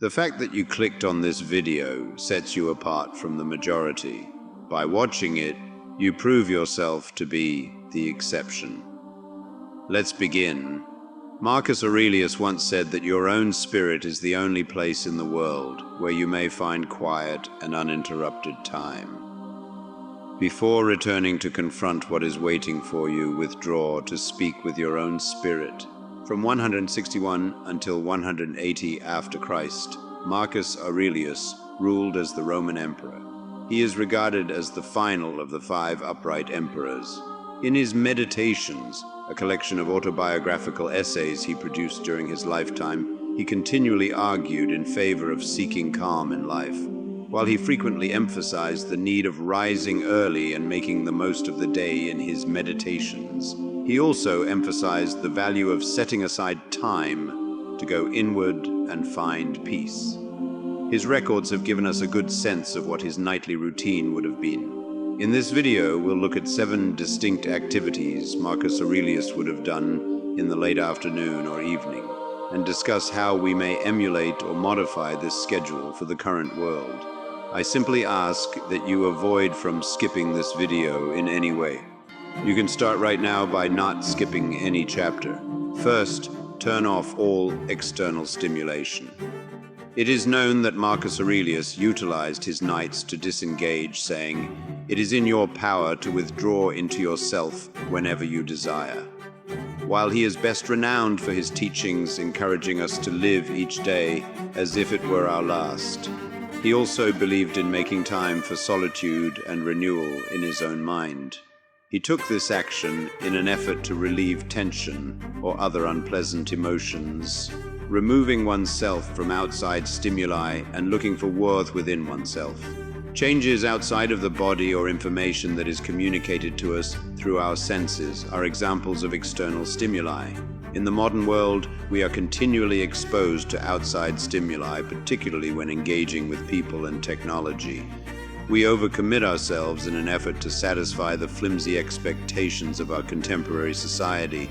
The fact that you clicked on this video sets you apart from the majority. By watching it, you prove yourself to be the exception. Let's begin. Marcus Aurelius once said that your own spirit is the only place in the world where you may find quiet and uninterrupted time. Before returning to confront what is waiting for you, withdraw to speak with your own spirit. From 161 until 180 after Christ, Marcus Aurelius ruled as the Roman emperor. He is regarded as the final of the 5 upright emperors. In his Meditations, a collection of autobiographical essays he produced during his lifetime, he continually argued in favor of seeking calm in life. While he frequently emphasized the need of rising early and making the most of the day in his Meditations, he also emphasized the value of setting aside time to go inward and find peace. His records have given us a good sense of what his nightly routine would have been. In this video, we'll look at 7 distinct activities Marcus Aurelius would have done in the late afternoon or evening, and discuss how we may emulate or modify this schedule for the current world. I simply ask that you avoid from skipping this video in any way. You can start right now by not skipping any chapter. First, turn off all external stimulation. It is known that Marcus Aurelius utilized his nights to disengage, saying, "It is in your power to withdraw into yourself whenever you desire." While he is best renowned for his teachings encouraging us to live each day as if it were our last, he also believed in making time for solitude and renewal in his own mind. He took this action in an effort to relieve tension or other unpleasant emotions, removing oneself from outside stimuli and looking for worth within oneself. Changes outside of the body or information that is communicated to us through our senses are examples of external stimuli. In the modern world, we are continually exposed to outside stimuli, particularly when engaging with people and technology. We overcommit ourselves in an effort to satisfy the flimsy expectations of our contemporary society,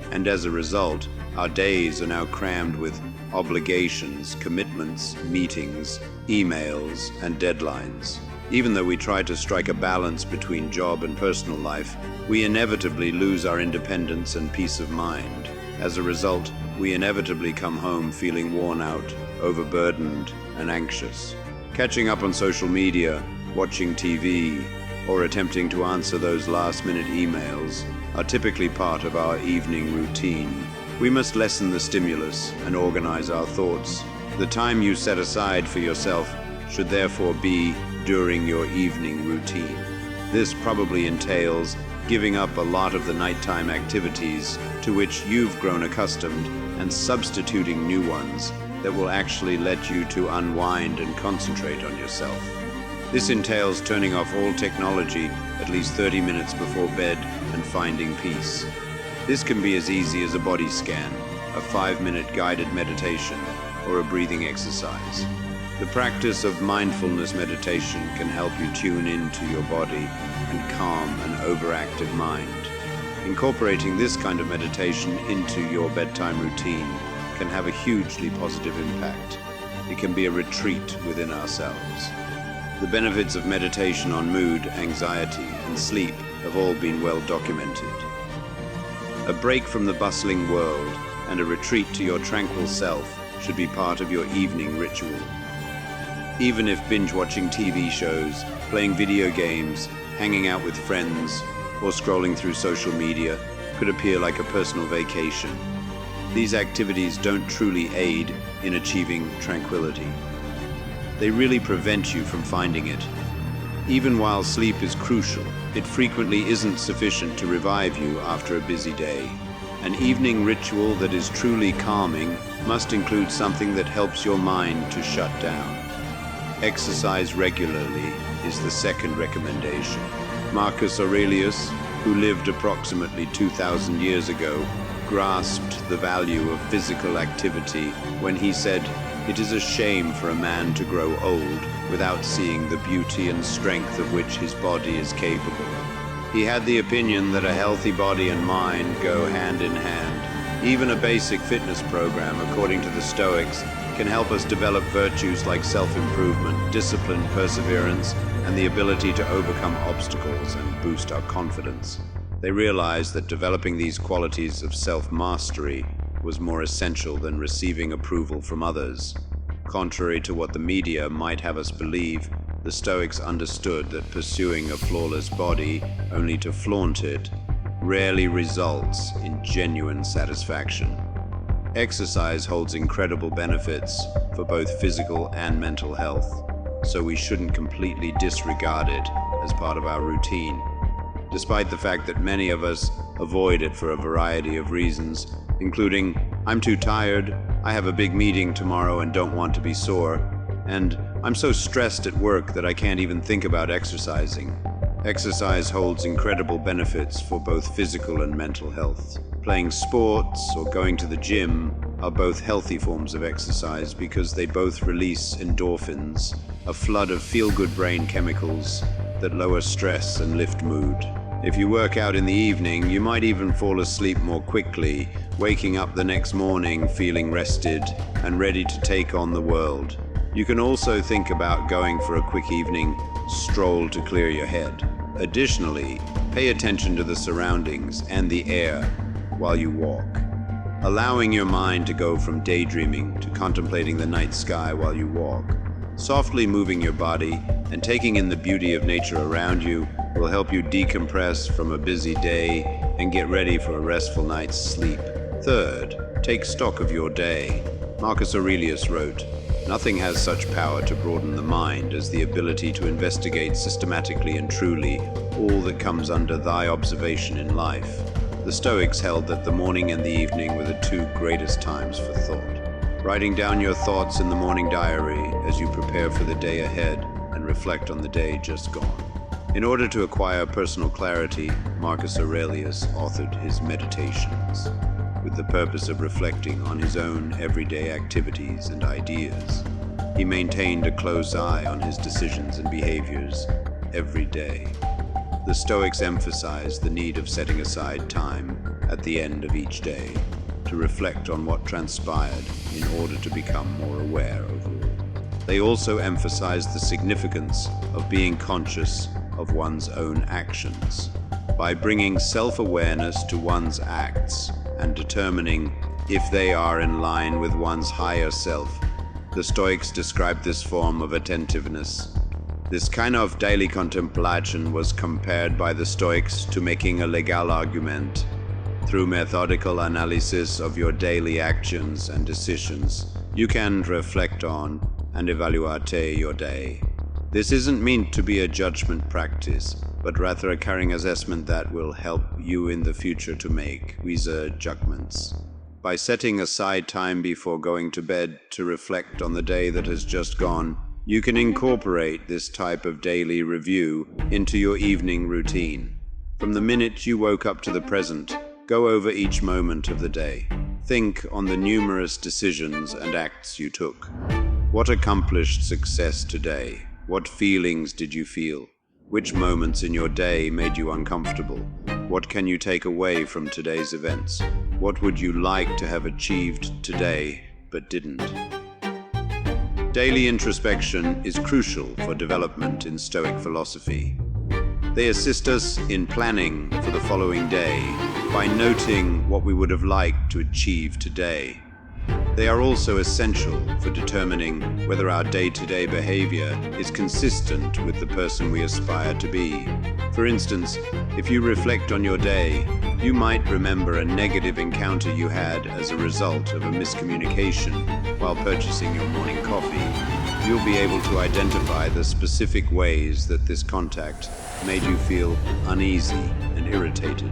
and as a result, our days are now crammed with obligations, commitments, meetings, emails, and deadlines. Even though we try to strike a balance between job and personal life, we inevitably lose our independence and peace of mind. As a result, we inevitably come home feeling worn out, overburdened, and anxious. Catching up on social media, watching TV, or attempting to answer those last-minute emails are typically part of our evening routine. We must lessen the stimulus and organize our thoughts. The time you set aside for yourself should therefore be during your evening routine. This probably entails giving up a lot of the nighttime activities to which you've grown accustomed and substituting new ones that will actually let you to unwind and concentrate on yourself. This entails turning off all technology at least 30 minutes before bed and finding peace. This can be as easy as a body scan, a 5-minute guided meditation, or a breathing exercise. The practice of mindfulness meditation can help you tune into your body and calm an overactive mind. Incorporating this kind of meditation into your bedtime routine can have a hugely positive impact. It can be a retreat within ourselves. The benefits of meditation on mood, anxiety, and sleep have all been well documented. A break from the bustling world and a retreat to your tranquil self should be part of your evening ritual. Even if binge-watching TV shows, playing video games, hanging out with friends, or scrolling through social media could appear like a personal vacation, these activities don't truly aid in achieving tranquility. They really prevent you from finding it. Even while sleep is crucial, it frequently isn't sufficient to revive you after a busy day. An evening ritual that is truly calming must include something that helps your mind to shut down. Exercise regularly is the second recommendation. Marcus Aurelius, who lived approximately 2,000 years ago, grasped the value of physical activity when he said, "It is a shame for a man to grow old without seeing the beauty and strength of which his body is capable." He had the opinion that a healthy body and mind go hand in hand. Even a basic fitness program, according to the Stoics, can help us develop virtues like self-improvement, discipline, perseverance, and the ability to overcome obstacles and boost our confidence. They realized that developing these qualities of self-mastery was more essential than receiving approval from others. Contrary to what the media might have us believe, the Stoics understood that pursuing a flawless body only to flaunt it rarely results in genuine satisfaction. Exercise holds incredible benefits for both physical and mental health, so we shouldn't completely disregard it as part of our routine. Despite the fact that many of us avoid it for a variety of reasons, including, I'm too tired, I have a big meeting tomorrow and don't want to be sore, and I'm so stressed at work that I can't even think about exercising. Exercise holds incredible benefits for both physical and mental health. Playing sports or going to the gym are both healthy forms of exercise because they both release endorphins, a flood of feel-good brain chemicals that lower stress and lift mood. If you work out in the evening, you might even fall asleep more quickly, waking up the next morning feeling rested and ready to take on the world. You can also think about going for a quick evening stroll to clear your head. Additionally, pay attention to the surroundings and the air while you walk. Allowing your mind to go from daydreaming to contemplating the night sky while you walk, softly moving your body and taking in the beauty of nature around you will help you decompress from a busy day and get ready for a restful night's sleep. Third, take stock of your day. Marcus Aurelius wrote, "Nothing has such power to broaden the mind as the ability to investigate systematically and truly all that comes under thy observation in life." The Stoics held that the morning and the evening were the two greatest times for thought. Writing down your thoughts in the morning diary as you prepare for the day ahead and reflect on the day just gone. In order to acquire personal clarity, Marcus Aurelius authored his Meditations, with the purpose of reflecting on his own everyday activities and ideas. He maintained a close eye on his decisions and behaviors every day. The Stoics emphasized the need of setting aside time at the end of each day to reflect on what transpired in order to become more aware overall. They also emphasized the significance of being conscious of one's own actions. By bringing self-awareness to one's acts and determining if they are in line with one's higher self, the Stoics described this form of attentiveness. This kind of daily contemplation was compared by the Stoics to making a legal argument. Through methodical analysis of your daily actions and decisions, you can reflect on and evaluate your day. This isn't meant to be a judgment practice, but rather a caring assessment that will help you in the future to make wiser judgments. By setting aside time before going to bed to reflect on the day that has just gone, you can incorporate this type of daily review into your evening routine. From the minute you woke up to the present, go over each moment of the day. Think on the numerous decisions and acts you took. What accomplished success today? What feelings did you feel? Which moments in your day made you uncomfortable? What can you take away from today's events? What would you like to have achieved today but didn't? Daily introspection is crucial for development in Stoic philosophy. They assist us in planning for the following day by noting what we would have liked to achieve today. They are also essential for determining whether our day-to-day behavior is consistent with the person we aspire to be. For instance, if you reflect on your day, you might remember a negative encounter you had as a result of a miscommunication while purchasing your morning coffee. You'll be able to identify the specific ways that this contact made you feel uneasy and irritated.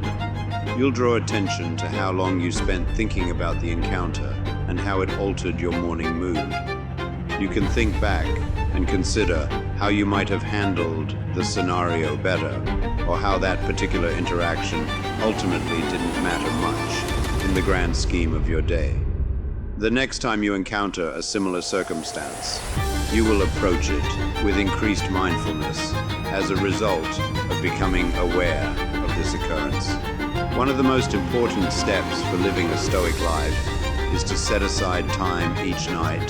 You'll draw attention to how long you spent thinking about the encounter and how it altered your morning mood. You can think back and consider how you might have handled the scenario better, or how that particular interaction ultimately didn't matter much in the grand scheme of your day. The next time you encounter a similar circumstance, you will approach it with increased mindfulness as a result of becoming aware of this occurrence. One of the most important steps for living a Stoic life is to set aside time each night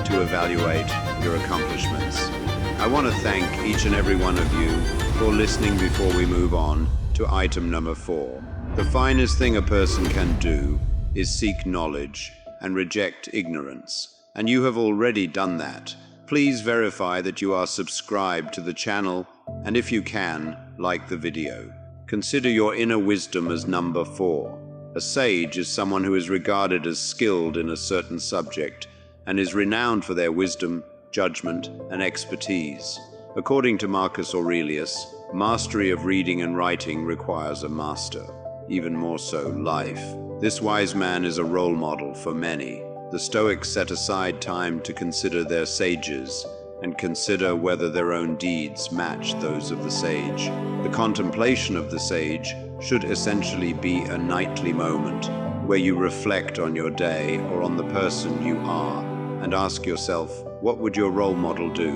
to evaluate your accomplishments. I want to thank each and every one of you for listening before we move on to item number 4. The finest thing a person can do is seek knowledge and reject ignorance. And you have already done that. Please verify that you are subscribed to the channel, and if you can, like the video. Consider your inner wisdom as number 4. A sage is someone who is regarded as skilled in a certain subject and is renowned for their wisdom, judgment, and expertise. According to Marcus Aurelius, mastery of reading and writing requires a master, even more so life. This wise man is a role model for many. The Stoics set aside time to consider their sages and consider whether their own deeds match those of the sage. The contemplation of the sage should essentially be a nightly moment where you reflect on your day or on the person you are and ask yourself, what would your role model do?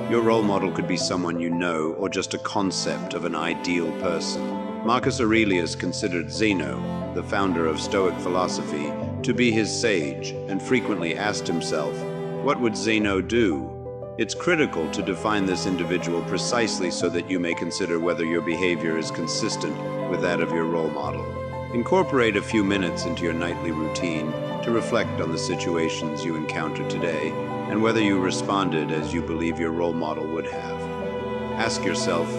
Your role model could be someone you know or just a concept of an ideal person. Marcus Aurelius considered Zeno, the founder of Stoic philosophy, to be his sage and frequently asked himself, what would Zeno do? It's critical to define this individual precisely so that you may consider whether your behavior is consistent with that of your role model. Incorporate a few minutes into your nightly routine to reflect on the situations you encountered today and whether you responded as you believe your role model would have. Ask yourself,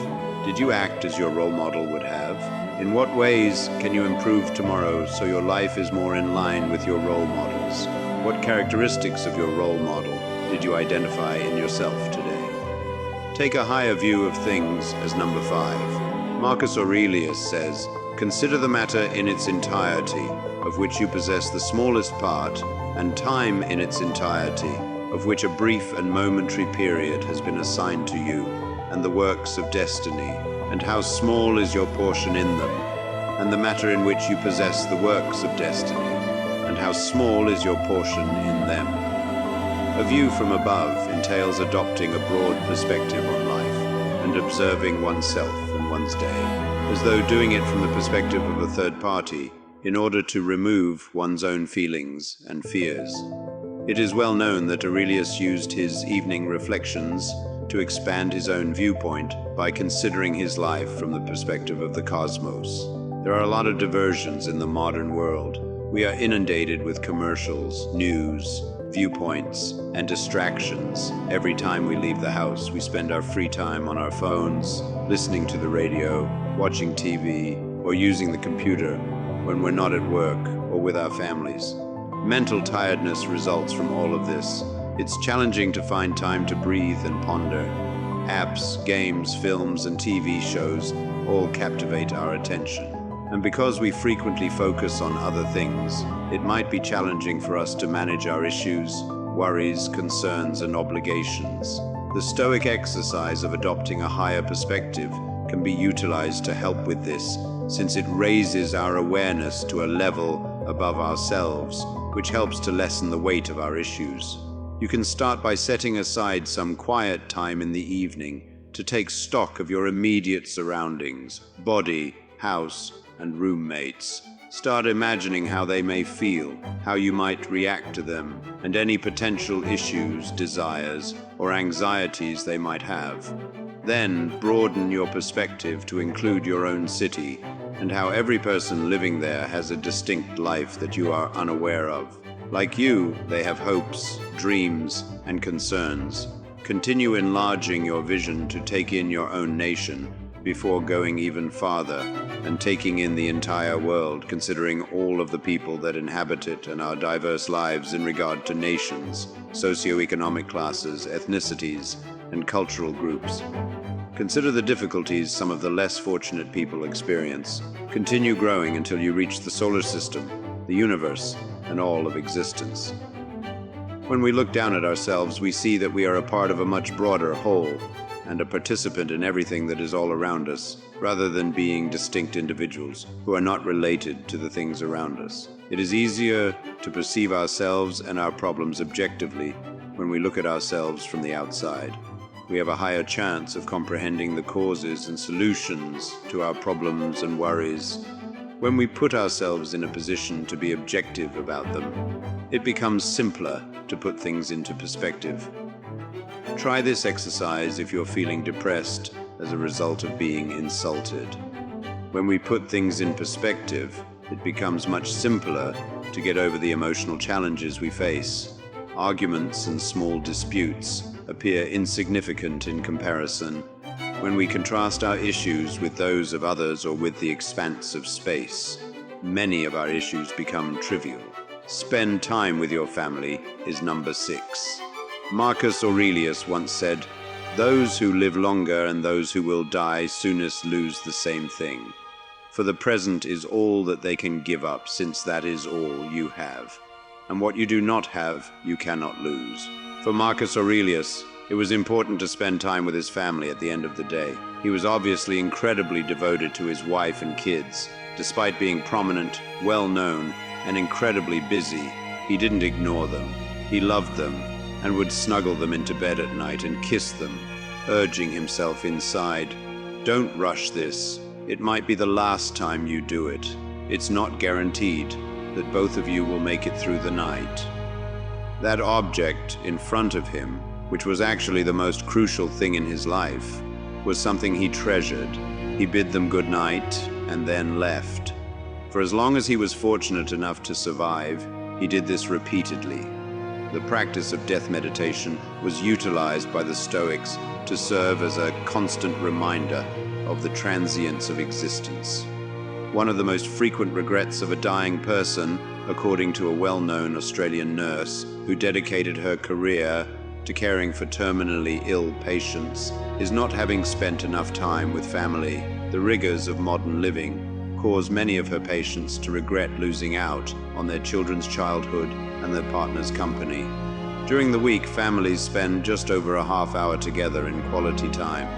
did you act as your role model would have? In what ways can you improve tomorrow so your life is more in line with your role models? What characteristics of your role model did you identify in yourself today? Take a higher view of things as number 5. Marcus Aurelius says, consider the matter in its entirety, of which you possess the smallest part, and time in its entirety, of which a brief and momentary period has been assigned to you, and the works of destiny, and how small is your portion in them, and the matter in which you possess the works of destiny, and how small is your portion in them. A view from above entails adopting a broad perspective on life and observing oneself and one's day, as though doing it from the perspective of a third party in order to remove one's own feelings and fears. It is well known that Aurelius used his evening reflections to expand his own viewpoint by considering his life from the perspective of the cosmos. There are a lot of diversions in the modern world. We are inundated with commercials, news, viewpoints, and distractions. Every time we leave the house, we spend our free time on our phones, listening to the radio, watching TV, or using the computer when we're not at work or with our families. Mental tiredness results from all of this. It's challenging to find time to breathe and ponder. Apps, games, films, and TV shows all captivate our attention. And because we frequently focus on other things, it might be challenging for us to manage our issues, worries, concerns, and obligations. The Stoic exercise of adopting a higher perspective can be utilized to help with this, since it raises our awareness to a level above ourselves, which helps to lessen the weight of our issues. You can start by setting aside some quiet time in the evening to take stock of your immediate surroundings, body, house, and roommates. Start imagining how they may feel, how you might react to them, and any potential issues, desires, or anxieties they might have. Then broaden your perspective to include your own city and how every person living there has a distinct life that you are unaware of. Like you, they have hopes, dreams, and concerns. Continue enlarging your vision to take in your own nation before going even farther and taking in the entire world, considering all of the people that inhabit it and our diverse lives in regard to nations, socioeconomic classes, ethnicities, and cultural groups. Consider the difficulties some of the less fortunate people experience. Continue growing until you reach the solar system, the universe, and all of existence. When we look down at ourselves, we see that we are a part of a much broader whole and a participant in everything that is all around us, rather than being distinct individuals who are not related to the things around us. It is easier to perceive ourselves and our problems objectively when we look at ourselves from the outside. We have a higher chance of comprehending the causes and solutions to our problems and worries when we put ourselves in a position to be objective about them. it becomes simpler to put things into perspective. Try this exercise if you're feeling depressed as a result of being insulted. When we put things in perspective, it becomes much simpler to get over the emotional challenges we face. Arguments and small disputes appear insignificant in comparison when we contrast our issues with those of others or with the expanse of space. Many of our issues become trivial. Spend time with your family is number 6. Marcus Aurelius once said, "Those who live longer and those who will die soonest lose the same thing. For the present is all that they can give up, since that is all you have. And what you do not have, you cannot lose." For Marcus Aurelius, it was important to spend time with his family at the end of the day. He was obviously incredibly devoted to his wife and kids. Despite being prominent, well-known, and incredibly busy, he didn't ignore them. He loved them and would snuggle them into bed at night and kiss them, urging himself inside, "Don't rush this. It might be the last time you do it. It's not guaranteed that both of you will make it through the night." That object in front of him, which was actually the most crucial thing in his life, was something he treasured. He bid them good night and then left. For as long as he was fortunate enough to survive, he did this repeatedly. The practice of death meditation was utilized by the Stoics to serve as a constant reminder of the transience of existence. One of the most frequent regrets of a dying person, according to a well-known Australian nurse who dedicated her career to caring for terminally ill patients, is not having spent enough time with family. The rigors of modern living cause many of her patients to regret losing out on their children's childhood and their partner's company. During the week, families spend just over a half hour together in quality time.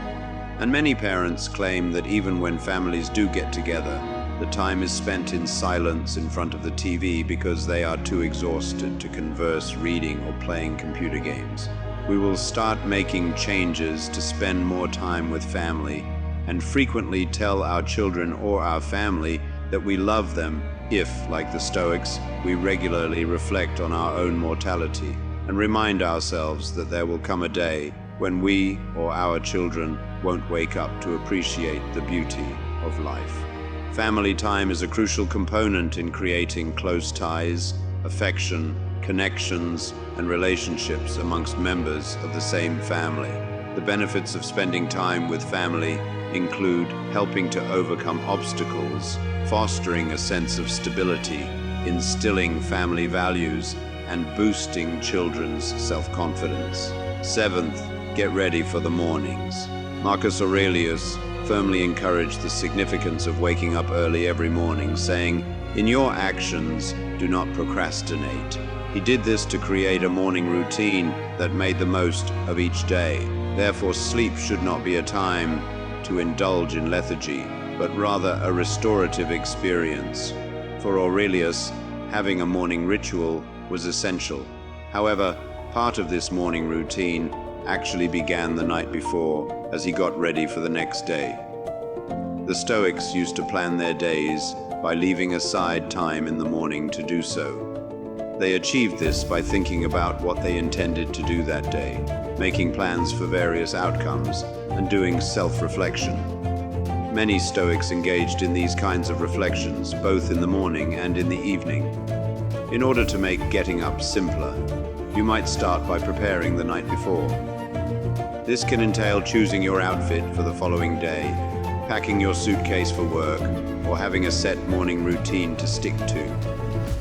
And many parents claim that even when families do get together, the time is spent in silence in front of the TV because they are too exhausted to converse, reading, or playing computer games. We will start making changes to spend more time with family and frequently tell our children or our family that we love them if, like the Stoics, we regularly reflect on our own mortality and remind ourselves that there will come a day when we or our children won't wake up to appreciate the beauty of life. Family time is a crucial component in creating close ties, affection, connections, and relationships amongst members of the same family. The benefits of spending time with family include helping to overcome obstacles, fostering a sense of stability, instilling family values, and boosting children's self-confidence. 7th, get ready for the mornings. Marcus Aurelius firmly encouraged the significance of waking up early every morning, saying, "In your actions, do not procrastinate." He did this to create a morning routine that made the most of each day. Therefore, sleep should not be a time to indulge in lethargy, but rather a restorative experience. For Aurelius, having a morning ritual was essential. However, part of this morning routine actually began the night before as he got ready for the next day. The Stoics used to plan their days by leaving aside time in the morning to do so. They achieved this by thinking about what they intended to do that day, making plans for various outcomes, and doing self-reflection. Many Stoics engaged in these kinds of reflections, both in the morning and in the evening. In order to make getting up simpler, you might start by preparing the night before. This can entail choosing your outfit for the following day, packing your suitcase for work, or having a set morning routine to stick to.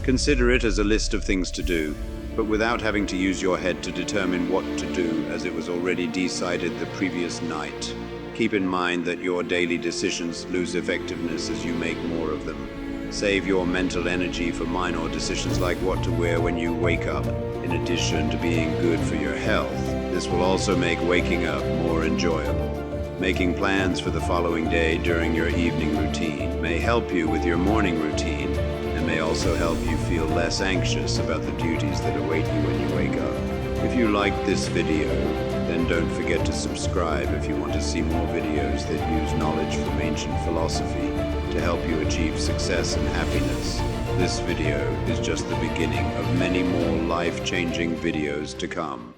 Consider it as a list of things to do, but without having to use your head to determine what to do, as it was already decided the previous night. Keep in mind that your daily decisions lose effectiveness as you make more of them. Save your mental energy for minor decisions like what to wear when you wake up. In addition to being good for your health, this will also make waking up more enjoyable. Making plans for the following day during your evening routine may help you with your morning routine, and may also help you feel less anxious about the duties that await you when you wake up. If you liked this video, then don't forget to subscribe if you want to see more videos that use knowledge from ancient philosophy to help you achieve success and happiness. This video is just the beginning of many more life-changing videos to come.